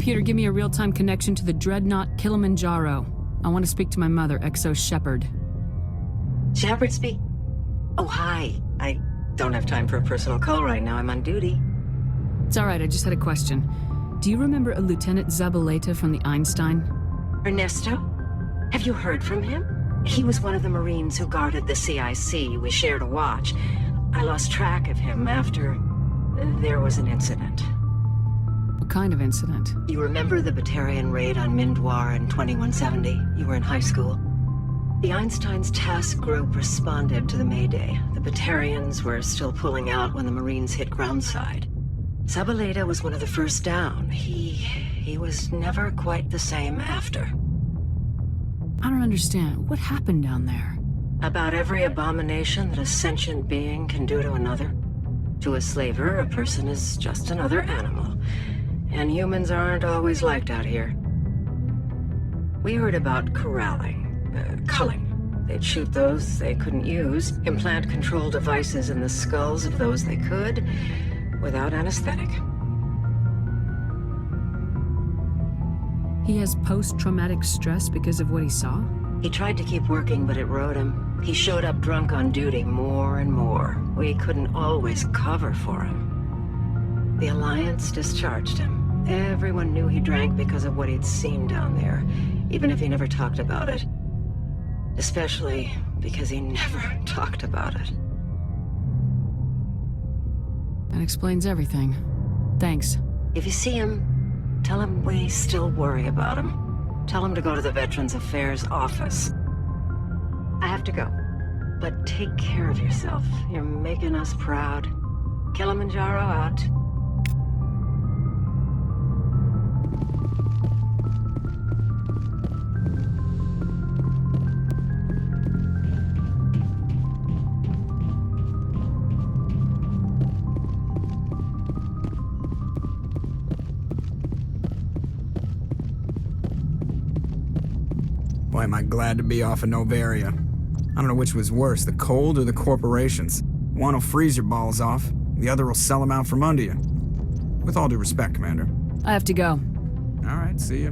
Computer, give me a real-time connection to the Dreadnought Kilimanjaro. I want to speak to my mother, XO Shepard. Shepard speak? Oh, hi. I don't have time for a personal call right now. I'm on duty. It's all right, I just had a question. Do you remember a Lieutenant Zabaleta from the Einstein? Ernesto? Have you heard from him? He was one of the Marines who guarded the CIC. We shared a watch. I lost track of him after there was an incident. What kind of incident? You remember the Batarian raid on Mindwar in 2170? You were in high school. The Einstein's task group responded to the Mayday. The Batarians were still pulling out when the Marines hit groundside. Zabaleta was one of the first down. He was never quite the same after. I don't understand. What happened down there? About every abomination that a sentient being can do to another. To a slaver, a person is just another animal. And humans aren't always liked out here. We heard about corralling, culling. They'd shoot those they couldn't use, implant control devices in the skulls of those they could, without anesthetic. He has post-traumatic stress because of what he saw? He tried to keep working, but it rode him. He showed up drunk on duty more and more. We couldn't always cover for him. The Alliance discharged him. Everyone knew he drank because of what he'd seen down there, even if he never talked about it. Especially because he never talked about it. That explains everything. Thanks. If you see him, tell him we still worry about him. Tell him to go to the Veterans Affairs office. I have to go. But take care of yourself. You're making us proud. Kilimanjaro out. Boy, am I glad to be off of Novaria. I don't know which was worse, the cold or the corporations. One will freeze your balls off, the other will sell them out from under you. With all due respect, Commander. I have to go. All right, see ya.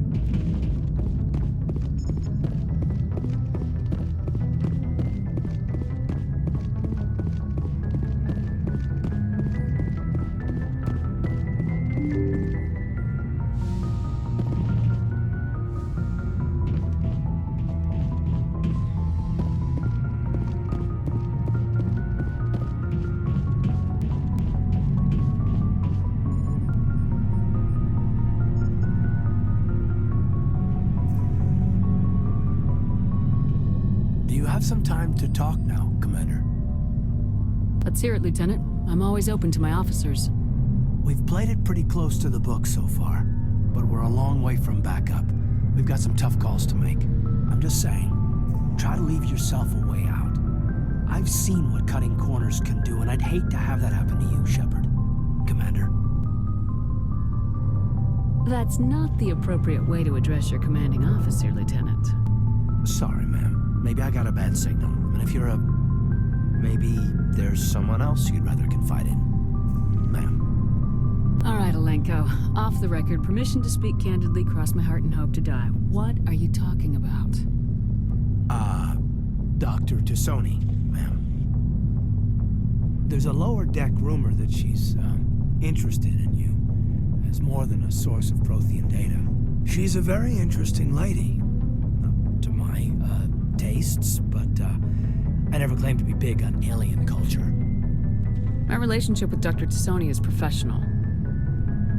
Have some time to talk now, Commander. Let's hear it, Lieutenant. I'm always open to my officers. We've played it pretty close to the book so far, but we're a long way from backup. We've got some tough calls to make. I'm just saying, try to leave yourself a way out. I've seen what cutting corners can do, and I'd hate to have that happen to you, Shepard. Commander. That's not the appropriate way to address your commanding officer, Lieutenant. Sorry, ma'am. Maybe I got a bad signal, and if you're maybe there's someone else you'd rather confide in. Ma'am. All right, Alenko. Off the record, permission to speak candidly, cross my heart and hope to die. What are you talking about? Dr. T'Soni, ma'am. There's a lower deck rumor that she's, interested in you as more than a source of Prothean data. She's a very interesting lady. To my, tastes, but I never claimed to be big on alien culture. My relationship with Dr. T'Soni is professional.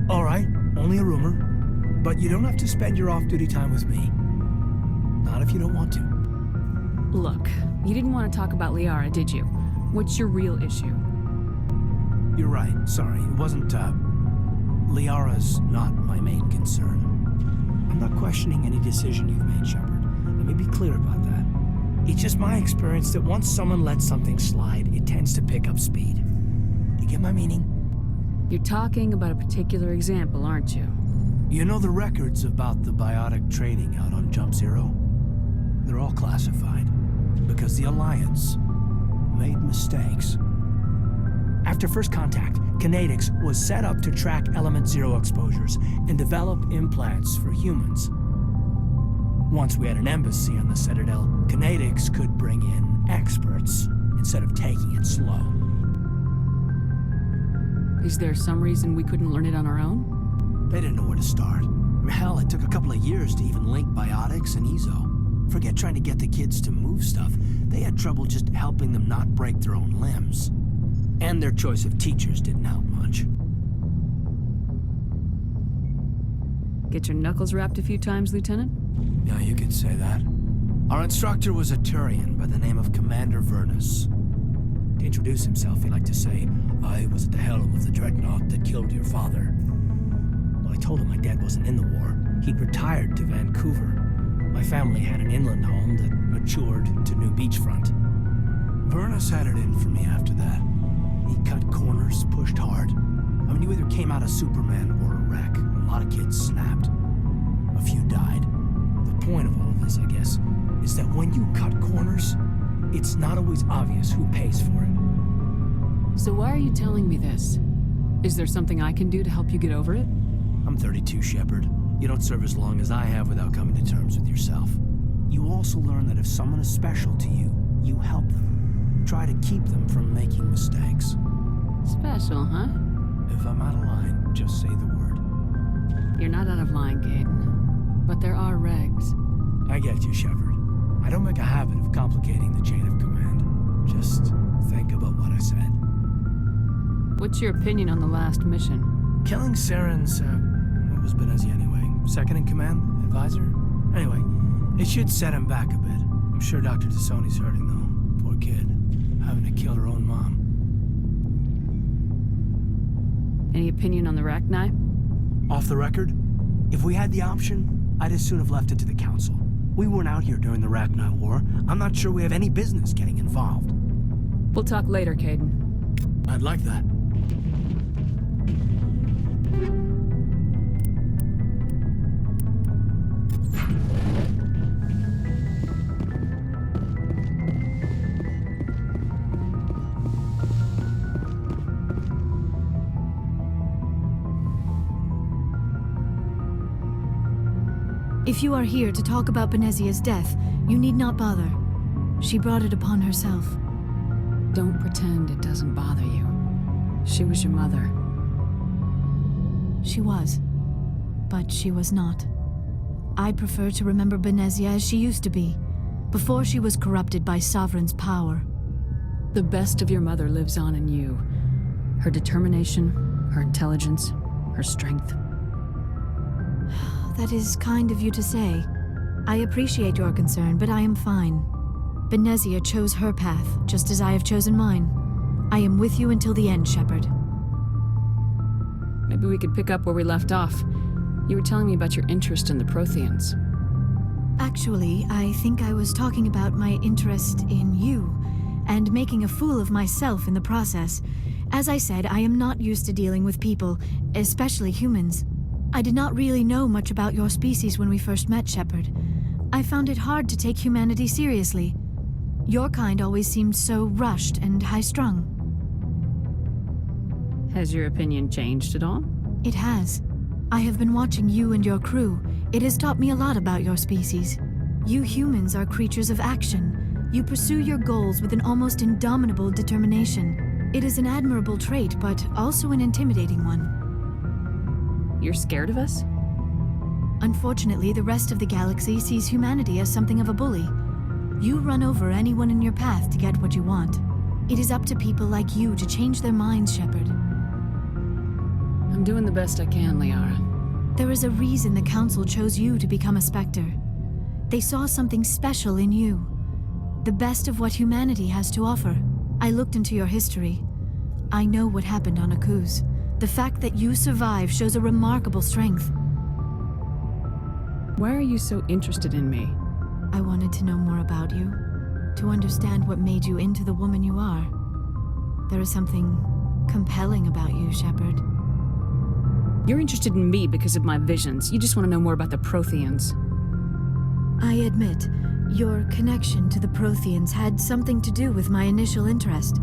All right, only a rumor, but you don't have to spend your off-duty time with me. Not if you don't want to. Look, you didn't want to talk about Liara, did you? What's your real issue? You're right, sorry. It wasn't, Liara's not my main concern. I'm not questioning any decision you've made, Shepard. Let me be clear about that. It's just my experience that once someone lets something slide, it tends to pick up speed. You get my meaning? You're talking about a particular example, aren't you? You know the records about the biotic training out on Jump Zero? They're all classified, because the Alliance made mistakes. After first contact, Kinetics was set up to track Element Zero exposures and develop implants for humans. Once we had an embassy on the Citadel, Kinetics could bring in experts instead of taking it slow. Is there some reason we couldn't learn it on our own? They didn't know where to start. Hell, it took a couple of years to even link biotics and Ezo. Forget trying to get the kids to move stuff. They had trouble just helping them not break their own limbs. And their choice of teachers didn't help much. Get your knuckles rapped a few times, Lieutenant? Yeah, you could say that. Our instructor was a Turian by the name of Commander Vernus. To introduce himself, he liked to say, "I was at the helm of the dreadnought that killed your father." Well, I told him my dad wasn't in the war. He'd retired to Vancouver. My family had an inland home that matured to new beachfront. Vernus had it in for me after that. He cut corners, pushed hard. I mean, you either came out a Superman or a wreck. A lot of kids snapped. A few died. The point of all of this, I guess, is that when you cut corners, it's not always obvious who pays for it. So why are you telling me this? Is there something I can do to help you get over it? I'm 32, Shepard. You don't serve as long as I have without coming to terms with yourself. You also learn that if someone is special to you, you help them. Try to keep them from making mistakes. Special, huh? If I'm out of line, just say the word. You're not out of line, Caden. But there are regs. I get you, Shepard. I don't make a habit of complicating the chain of command. Just think about what I said. What's your opinion on the last mission? Killing Saren's, what was Benezia anyway? Second in command? Advisor? Anyway, it should set him back a bit. I'm sure Dr. Tassoni's hurting, though. Poor kid. Having to kill her own mom. Any opinion on the Rachni? Off the record, if we had the option, I'd as soon have left it to the Council. We weren't out here during the Rachni War. I'm not sure we have any business getting involved. We'll talk later, Caden. I'd like that. If you are here to talk about Benezia's death, you need not bother. She brought it upon herself. Don't pretend it doesn't bother you. She was your mother. She was. But she was not. I prefer to remember Benezia as she used to be, before she was corrupted by Sovereign's power. The best of your mother lives on in you. Her determination, her intelligence, her strength. That is kind of you to say. I appreciate your concern, but I am fine. Benezia chose her path, just as I have chosen mine. I am with you until the end, Shepard. Maybe we could pick up where we left off. You were telling me about your interest in the Protheans. Actually, I think I was talking about my interest in you, and making a fool of myself in the process. As I said, I am not used to dealing with people, especially humans. I did not really know much about your species when we first met, Shepard. I found it hard to take humanity seriously. Your kind always seemed so rushed and high-strung. Has your opinion changed at all? It has. I have been watching you and your crew. It has taught me a lot about your species. You humans are creatures of action. You pursue your goals with an almost indomitable determination. It is an admirable trait, but also an intimidating one. You're scared of us? Unfortunately, the rest of the galaxy sees humanity as something of a bully. You run over anyone in your path to get what you want. It is up to people like you to change their minds, Shepard. I'm doing the best I can, Liara. There is a reason the Council chose you to become a Spectre. They saw something special in you. The best of what humanity has to offer. I looked into your history. I know what happened on Akuz. The fact that you survived shows a remarkable strength. Why are you so interested in me? I wanted to know more about you, to understand what made you into the woman you are. There is something compelling about you, Shepard. You're interested in me because of my visions. You just want to know more about the Protheans. I admit, your connection to the Protheans had something to do with my initial interest,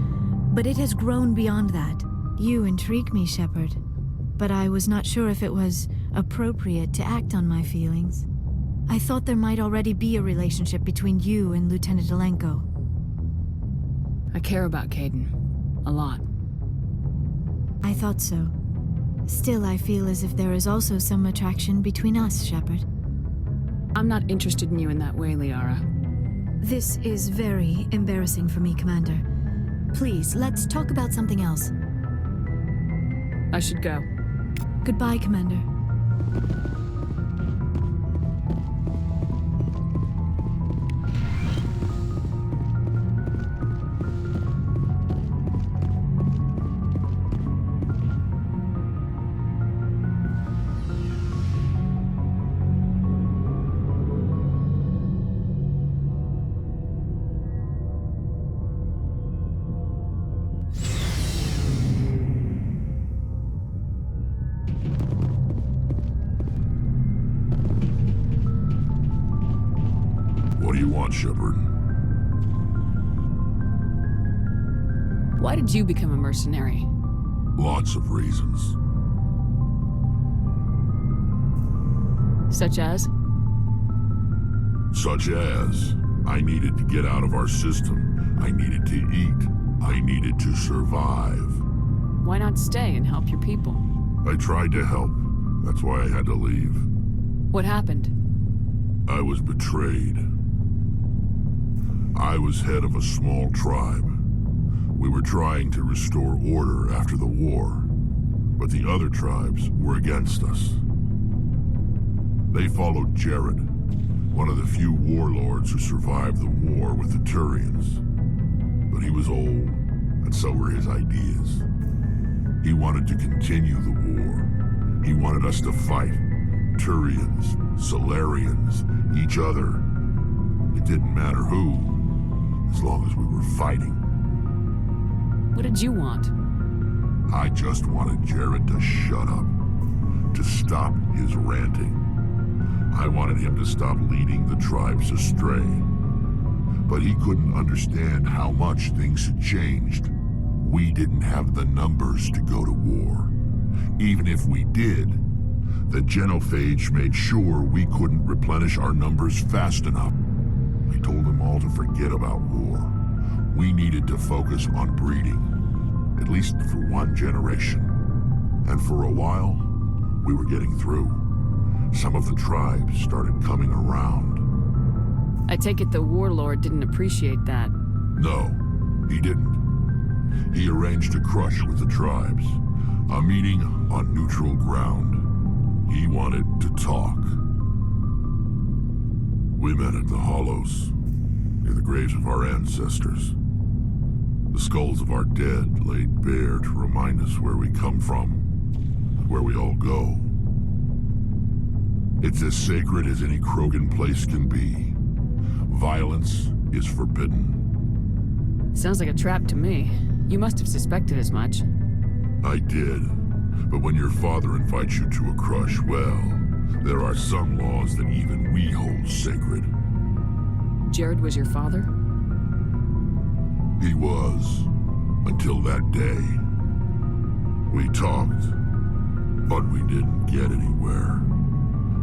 but it has grown beyond that. You intrigue me, Shepard, but I was not sure if it was appropriate to act on my feelings. I thought there might already be a relationship between you and Lieutenant Alenko. I care about Kaidan. A lot. I thought so. Still, I feel as if there is also some attraction between us, Shepard. I'm not interested in you in that way, Liara. This is very embarrassing for me, Commander. Please, let's talk about something else. I should go. Goodbye, Commander. What do you want, Shepard? Why did you become a mercenary? Lots of reasons. Such as? Such as, I needed to get out of our system. I needed to eat. I needed to survive. Why not stay and help your people? I tried to help. That's why I had to leave. What happened? I was betrayed. I was head of a small tribe. We were trying to restore order after the war, but the other tribes were against us. They followed Jared, one of the few warlords who survived the war with the Turians. But he was old, and so were his ideas. He wanted to continue the war. He wanted us to fight. Turians, Solarians, each other. It didn't matter who, as long as we were fighting. What did you want? I just wanted Jared to shut up, to stop his ranting. I wanted him to stop leading the tribes astray. But he couldn't understand how much things had changed. We didn't have the numbers to go to war. Even if we did, the genophage made sure we couldn't replenish our numbers fast enough. I told them all to forget about war. We needed to focus on breeding, at least for one generation. And for a while, we were getting through. Some of the tribes started coming around. I take it the warlord didn't appreciate that. No, he didn't. He arranged a crush with the tribes, a meeting on neutral ground. He wanted to talk. We met at the Hollows, near the graves of our ancestors. The skulls of our dead laid bare to remind us where we come from, and where we all go. It's as sacred as any Krogan place can be. Violence is forbidden. Sounds like a trap to me. You must have suspected as much. I did. But when your father invites you to a crush, well, there are some laws that even we hold sacred. Jared was your father? He was, until that day. We talked, but we didn't get anywhere.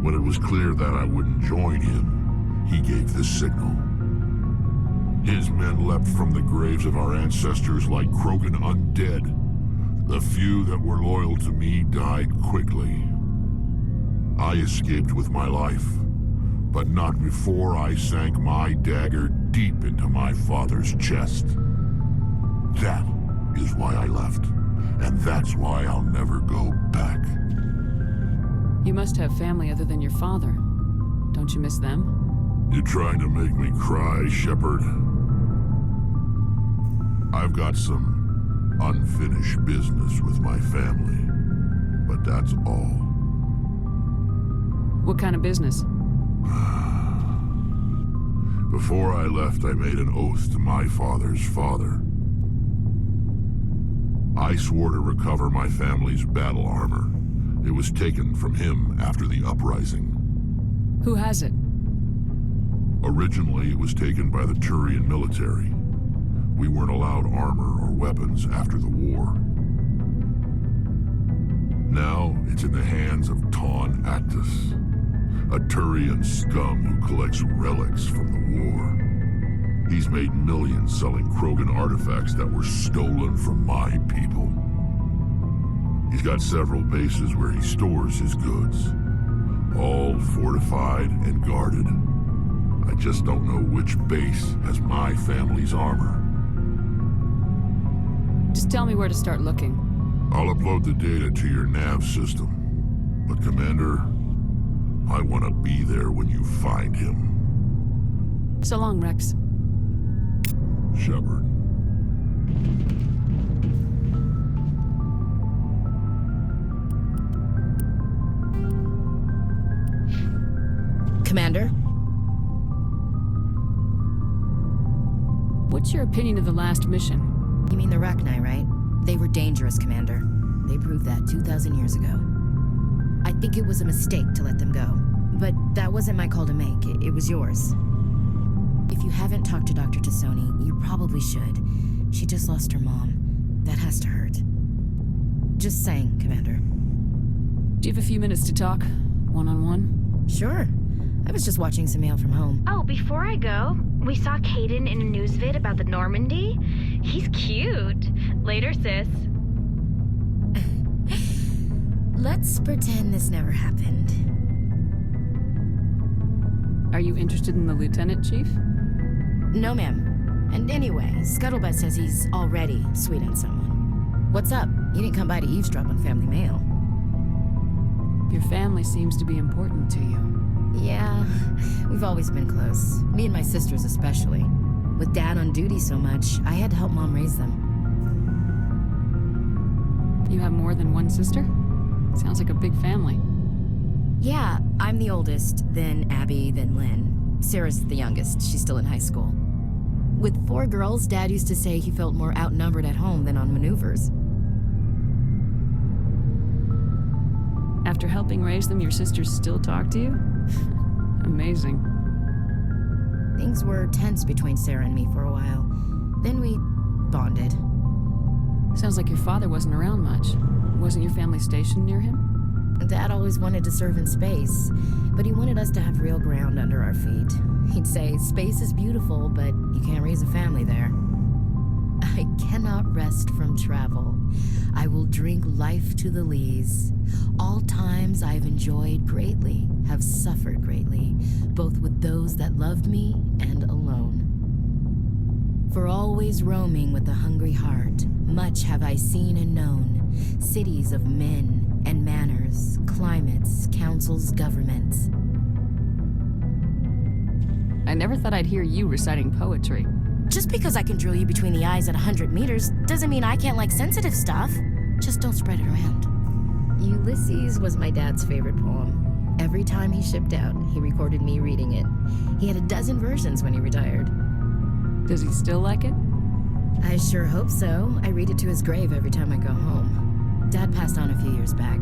When it was clear that I wouldn't join him, he gave the signal. His men leapt from the graves of our ancestors like Krogan undead. The few that were loyal to me died quickly. I escaped with my life, but not before I sank my dagger deep into my father's chest. That is why I left, and that's why I'll never go back. You must have family other than your father. Don't you miss them? You trying to make me cry, Shepard? I've got some unfinished business with my family, but that's all. What kind of business? Before I left, I made an oath to my father's father. I swore to recover my family's battle armor. It was taken from him after the uprising. Who has it? Originally, it was taken by the Turian military. We weren't allowed armor or weapons after the war. Now it's in the hands of Ton Actus, a Turian scum who collects relics from the war. He's made millions selling Krogan artifacts that were stolen from my people. He's got several bases where he stores his goods, all fortified and guarded. I just don't know which base has my family's armor. Just tell me where to start looking. I'll upload the data to your nav system. But Commander, I want to be there when you find him. So long, Rex. Shepard. Commander? What's your opinion of the last mission? You mean the Rachni, right? They were dangerous, Commander. They proved that 2,000 years ago. I think it was a mistake to let them go. But that wasn't my call to make. It was yours. If you haven't talked to Dr. Tassoni, you probably should. She just lost her mom. That has to hurt. Just saying, Commander. Do you have a few minutes to talk? One-on-one? Sure. I was just watching some mail from home. Oh, before I go, we saw Caden in a news vid about the Normandy. He's cute. Later, sis. Let's pretend this never happened. Are you interested in the Lieutenant, Chief? No, ma'am. And anyway, Scuttlebutt says he's already sweet on someone. What's up? You didn't come by to eavesdrop on family mail. Your family seems to be important to you. Yeah, we've always been close. Me and my sisters especially. With Dad on duty so much, I had to help Mom raise them. You have more than one sister? Sounds like a big family. Yeah, I'm the oldest, then Abby, then Lynn. Sarah's the youngest. She's still in high school. With 4 girls, Dad used to say he felt more outnumbered at home than on maneuvers. After helping raise them, your sisters still talk to you? Amazing. Things were tense between Sarah and me for a while. Then we bonded. Sounds like your father wasn't around much. Wasn't your family stationed near him? Dad always wanted to serve in space, but he wanted us to have real ground under our feet. He'd say, space is beautiful, but you can't raise a family there. I cannot rest from travel. I will drink life to the lees. All times I've enjoyed greatly, have suffered greatly, both with those that loved me and alone. For always roaming with a hungry heart, much have I seen and known, cities of men and manners, climates, councils, governments. I never thought I'd hear you reciting poetry. Just because I can drill you between the eyes at 100 meters doesn't mean I can't like sensitive stuff. Just don't spread it around. Ulysses was my dad's favorite poem. Every time he shipped out, he recorded me reading it. He had a dozen versions when he retired. Does he still like it? I sure hope so. I read it to his grave every time I go home. Dad passed on a few years back.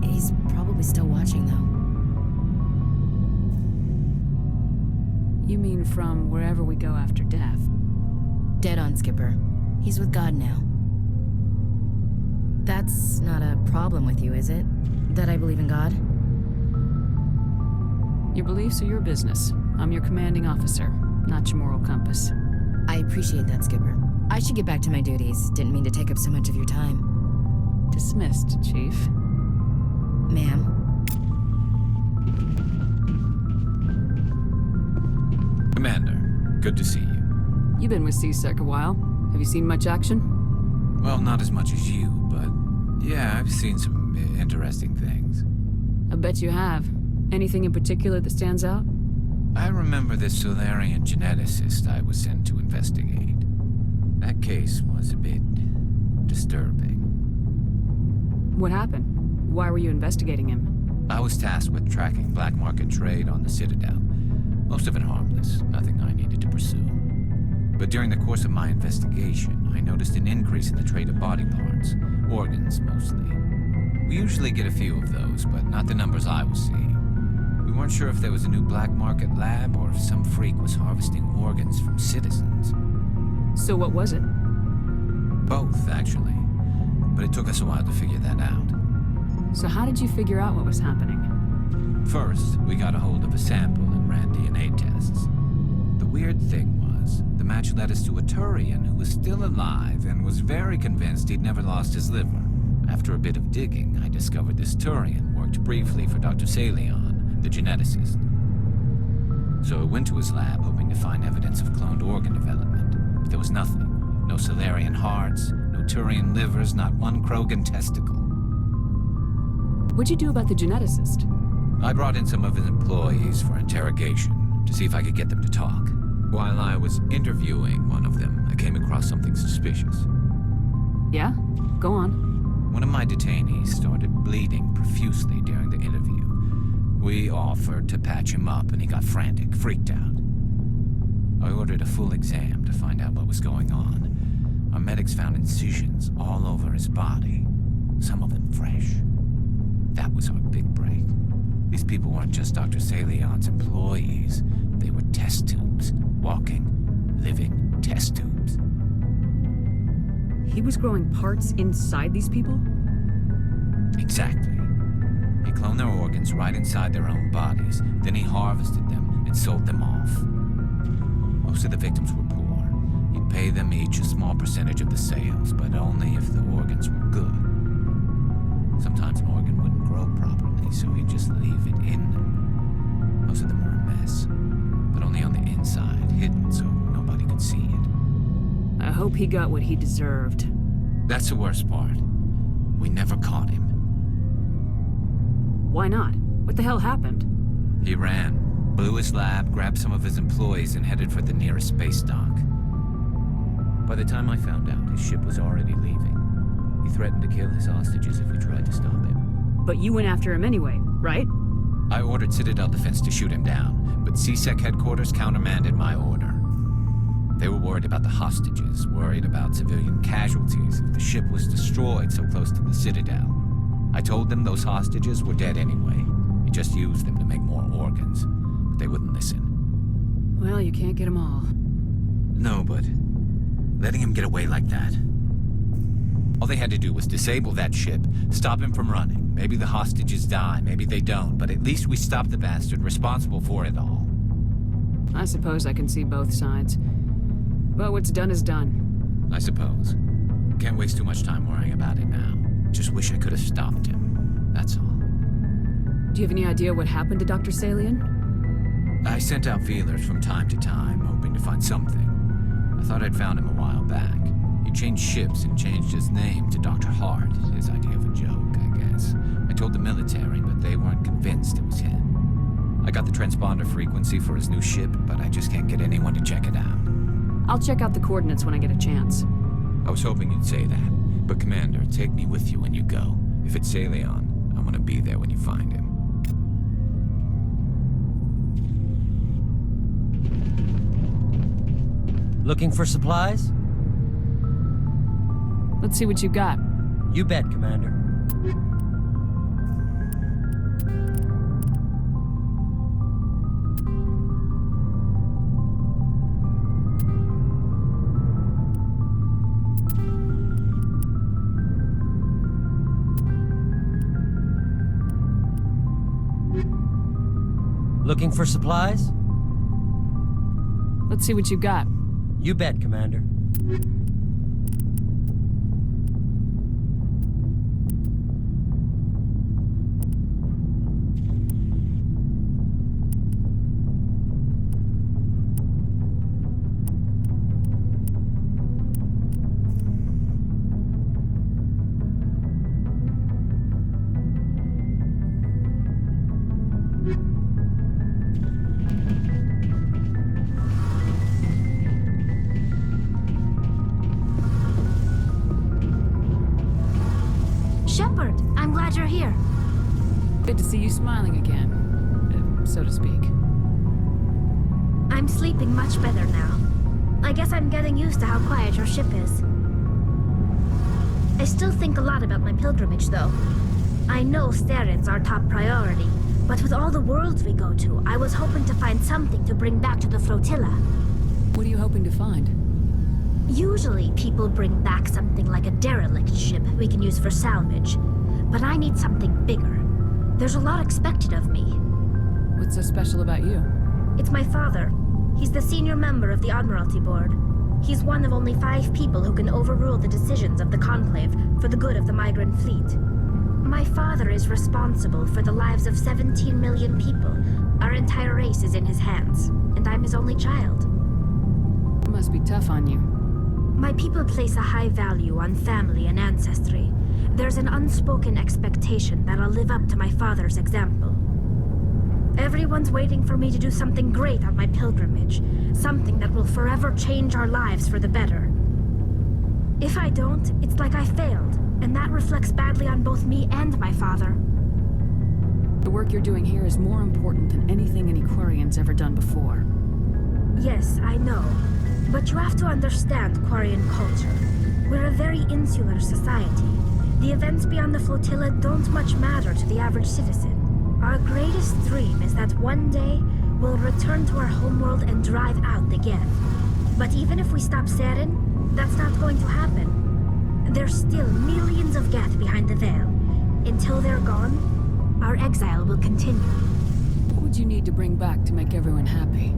He's probably still watching, though. You mean from wherever we go after death? Dead on, Skipper. He's with God now. That's not a problem with you, is it? That I believe in God? Your beliefs are your business. I'm your commanding officer, not your moral compass. I appreciate that, Skipper. I should get back to my duties. Didn't mean to take up so much of your time. Dismissed, Chief. Ma'am? Commander, good to see you. You've been with CSEC a while. Have you seen much action? Well, not as much as you, but yeah, I've seen some interesting things. I bet you have. Anything in particular that stands out? I remember the Solarian geneticist I was sent to investigate. That case was a bit disturbing. What happened? Why were you investigating him? I was tasked with tracking black market trade on the Citadel. Most of it harmless, nothing I needed to pursue. But during the course of my investigation, I noticed an increase in the trade of body parts, organs mostly. We usually get a few of those, but not the numbers I was seeing. We weren't sure if there was a new black market lab or if some freak was harvesting organs from citizens. So what was it? Both, actually. But it took us a while to figure that out. So how did you figure out what was happening? First, we got a hold of a sample and ran DNA tests. The weird thing was, the match led us to a Turian who was still alive and was very convinced he'd never lost his liver. After a bit of digging, I discovered this Turian worked briefly for Dr. Salion, the geneticist. So I went to his lab hoping to find evidence of cloned organ development, but there was nothing. No Salarian hearts, no Turian livers, not one Krogan testicle. What'd you do about the geneticist? I brought in some of his employees for interrogation, to see if I could get them to talk. While I was interviewing one of them, I came across something suspicious. Yeah? Go on. One of my detainees started bleeding profusely during the interview. We offered to patch him up and he got frantic, freaked out. I ordered a full exam to find out what was going on. Our medics found incisions all over his body, some of them fresh. That was our big break. These people weren't just Dr. Salion's employees. They were test tubes. Walking, living test tubes. He was growing parts inside these people? Exactly. He cloned their organs right inside their own bodies. Then he harvested them and sold them off. Most of the victims were poor. He'd pay them each a small percentage of the sales, but only if the organs were good. Sometimes an organ wouldn't grow properly, so he'd just leave it in them. Most of them were a mess, but only on the inside, hidden so nobody could see it. I hope he got what he deserved. That's the worst part. We never caught him. Why not? What the hell happened? He ran, blew his lab, grabbed some of his employees, and headed for the nearest space dock. By the time I found out, his ship was already leaving. He threatened to kill his hostages if we tried to stop him. But you went after him anyway, right? I ordered Citadel Defense to shoot him down, but CSEC headquarters countermanded my order. They were worried about the hostages, worried about civilian casualties if the ship was destroyed so close to the Citadel. I told them those hostages were dead anyway. He just used them to make more organs. But they wouldn't listen. Well, you can't get them all. No, but letting him get away like that. All they had to do was disable that ship, stop him from running. Maybe the hostages die, maybe they don't, but at least we stopped the bastard responsible for it all. I suppose I can see both sides. But what's done is done. I suppose. Can't waste too much time worrying about it now. Just wish I could have stopped him. That's all. Do you have any idea what happened to Dr. Salion? I sent out feelers from time to time, hoping to find something. I thought I'd found him a while back. He changed ships and changed his name to Dr. Hart, his idea of a joke, I guess. I told the military, but they weren't convinced it was him. I got the transponder frequency for his new ship, but I just can't get anyone to check it out. I'll check out the coordinates when I get a chance. I was hoping you'd say that. But Commander, take me with you when you go. If it's Salion, I want to be there when you find him. Looking for supplies? Let's see what you got. You bet, Commander. Looking for supplies? Let's see what you got. You bet, Commander. Shepard, I'm glad you're here. Good to see you smiling again, so to speak. I'm sleeping much better now. I guess I'm getting used to how quiet your ship is. I still think a lot about my pilgrimage, though. I know Steren's our top priority, but with all the worlds we go to, I was hoping to find something to bring back to the flotilla. What are you hoping to find? Usually, people bring back something like a derelict ship we can use for salvage. But I need something bigger. There's a lot expected of me. What's so special about you? It's my father. He's the senior member of the Admiralty Board. He's one of only 5 people who can overrule the decisions of the Conclave for the good of the migrant fleet. My father is responsible for the lives of 17 million people. Our entire race is in his hands, and I'm his only child. It must be tough on you. My people place a high value on family and ancestry. There's an unspoken expectation that I'll live up to my father's example. Everyone's waiting for me to do something great on my pilgrimage, something that will forever change our lives for the better. If I don't, it's like I failed, and that reflects badly on both me and my father. The work you're doing here is more important than anything any Quarian's ever done before. Yes, I know. But you have to understand Quarian culture. We're a very insular society. The events beyond the flotilla don't much matter to the average citizen. Our greatest dream is that one day we'll return to our homeworld and drive out the Geth. But even if we stop Saren, that's not going to happen. There's still millions of Geth behind the veil. Until they're gone, our exile will continue. What would you need to bring back to make everyone happy?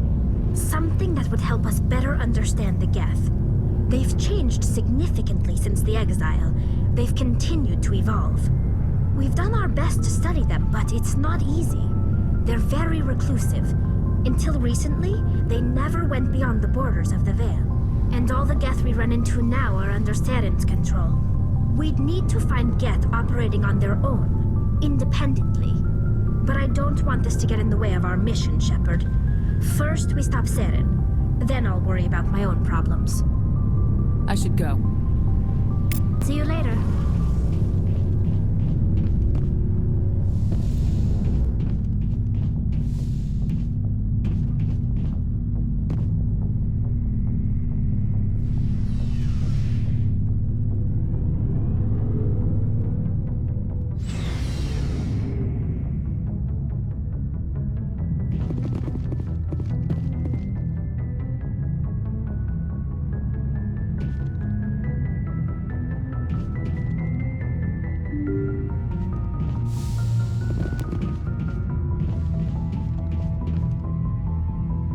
Something that would help us better understand the Geth. They've changed significantly since the exile. They've continued to evolve. We've done our best to study them, but it's not easy. They're very reclusive. Until recently, they never went beyond the borders of the Veil. And all the Geth we run into now are under Saren's control. We'd need to find Geth operating on their own, independently. But I don't want this to get in the way of our mission, Shepard. First, we stop Saren. Then I'll worry about my own problems. I should go. See you later.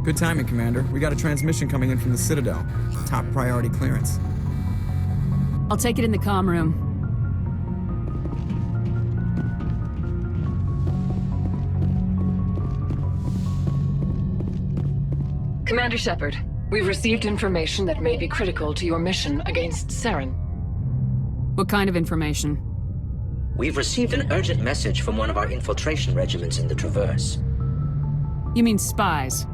Good timing, Commander. We got a transmission coming in from the Citadel. Top priority clearance. I'll take it in the comm room. Commander Shepard, we've received information that may be critical to your mission against Saren. What kind of information? We've received an urgent message from one of our infiltration regiments in the Traverse. You mean spies?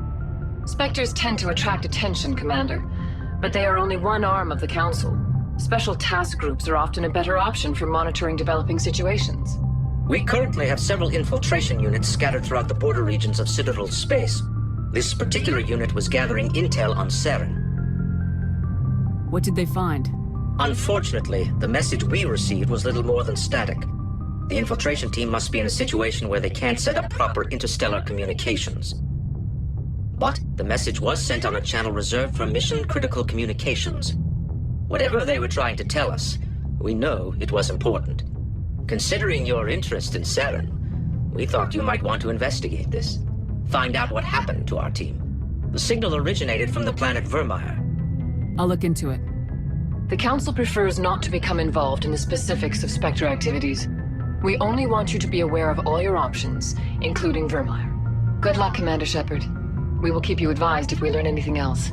Spectres tend to attract attention, Commander, but they are only one arm of the Council. Special task groups are often a better option for monitoring developing situations. We currently have several infiltration units scattered throughout the border regions of Citadel space. This particular unit was gathering intel on Saren. What did they find? Unfortunately, the message we received was little more than static. The infiltration team must be in a situation where they can't set up proper interstellar communications. But the message was sent on a channel reserved for mission-critical communications. Whatever they were trying to tell us, we know it was important. Considering your interest in Saren, we thought you might want to investigate this. Find out what happened to our team. The signal originated from the planet Vermeer. I'll look into it. The Council prefers not to become involved in the specifics of Spectre activities. We only want you to be aware of all your options, including Vermeer. Good luck, Commander Shepard. We will keep you advised if we learn anything else.